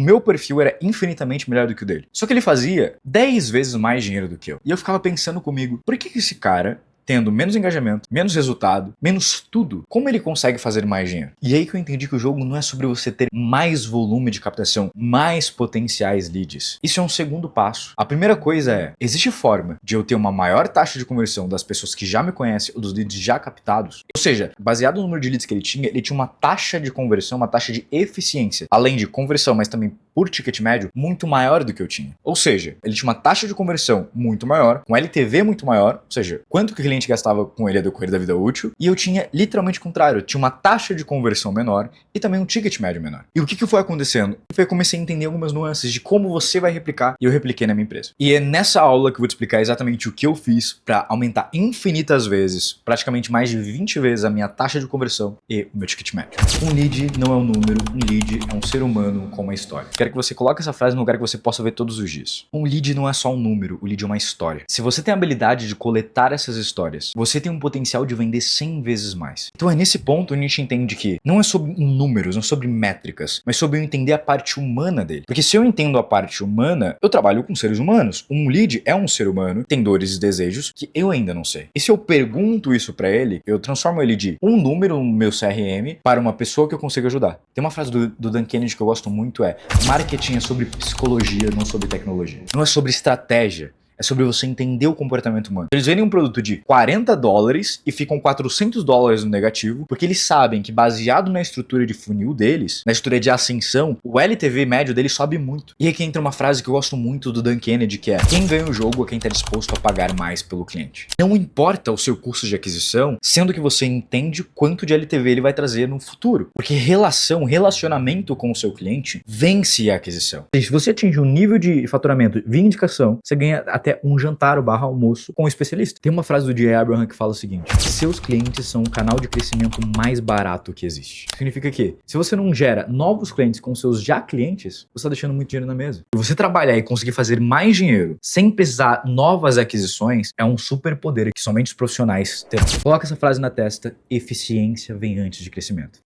meu perfil era infinitamente melhor do que o dele. Só que ele fazia 10 vezes mais dinheiro do que eu. E eu ficava pensando comigo, por que esse cara, tendo menos engajamento, menos resultado, menos tudo, como ele consegue fazer mais dinheiro? E aí que eu entendi que o jogo não é sobre você ter mais volume de captação, mais potenciais leads. Isso é um segundo passo. A primeira coisa é, existe forma de eu ter uma maior taxa de conversão das pessoas que já me conhecem ou dos leads já captados? Ou seja, baseado no número de leads que ele tinha uma taxa de conversão, uma taxa de eficiência, além de conversão, mas também por ticket médio, muito maior do que eu tinha. Ou seja, ele tinha uma taxa de conversão muito maior, um LTV muito maior, ou seja, quanto que o cliente gastava com ele a decorrer da vida útil, e eu tinha literalmente o contrário, eu tinha uma taxa de conversão menor e também um ticket médio menor. E o que foi acontecendo? Eu comecei a entender algumas nuances de como você vai replicar, e eu repliquei na minha empresa. E é nessa aula que eu vou te explicar exatamente o que eu fiz para aumentar infinitas vezes, praticamente mais de 20 vezes a minha taxa de conversão e o meu ticket médio. Um lead não é um número, um lead é um ser humano com uma história. Quero que você coloque essa frase no lugar que você possa ver todos os dias. Um lead não é só um número, o lead é uma história. Se você tem a habilidade de coletar essas histórias, você tem um potencial de vender 100 vezes mais. Então é nesse ponto que a gente entende que não é sobre números, não é sobre métricas, mas sobre eu entender a parte humana dele. Porque se eu entendo a parte humana, eu trabalho com seres humanos. Um lead é um ser humano, tem dores e desejos que eu ainda não sei. E se eu pergunto isso pra ele, eu transformo ele de um número no meu CRM para uma pessoa que eu consigo ajudar. Tem uma frase do Dan Kennedy que eu gosto muito, marketing é sobre psicologia, não sobre tecnologia. Não é sobre estratégia. É sobre você entender o comportamento humano. Eles vendem um produto de $40 e ficam $400 no negativo, porque eles sabem que baseado na estrutura de funil deles, na estrutura de ascensão, o LTV médio deles sobe muito. E aqui entra uma frase que eu gosto muito do Dan Kennedy, que é: quem ganha o jogo é quem está disposto a pagar mais pelo cliente. Não importa o seu custo de aquisição, sendo que você entende quanto de LTV ele vai trazer no futuro. Porque relacionamento com o seu cliente vence a aquisição. Se você atinge um nível de faturamento via indicação, você ganha até um jantar ou almoço com um especialista. Tem uma frase do Jay Abraham que fala o seguinte: seus clientes são o canal de crescimento mais barato que existe. Significa que, se você não gera novos clientes com seus já clientes, você está deixando muito dinheiro na mesa. Se você trabalhar e conseguir fazer mais dinheiro sem precisar novas aquisições, é um superpoder que somente os profissionais terão. Coloca essa frase na testa: eficiência vem antes de crescimento.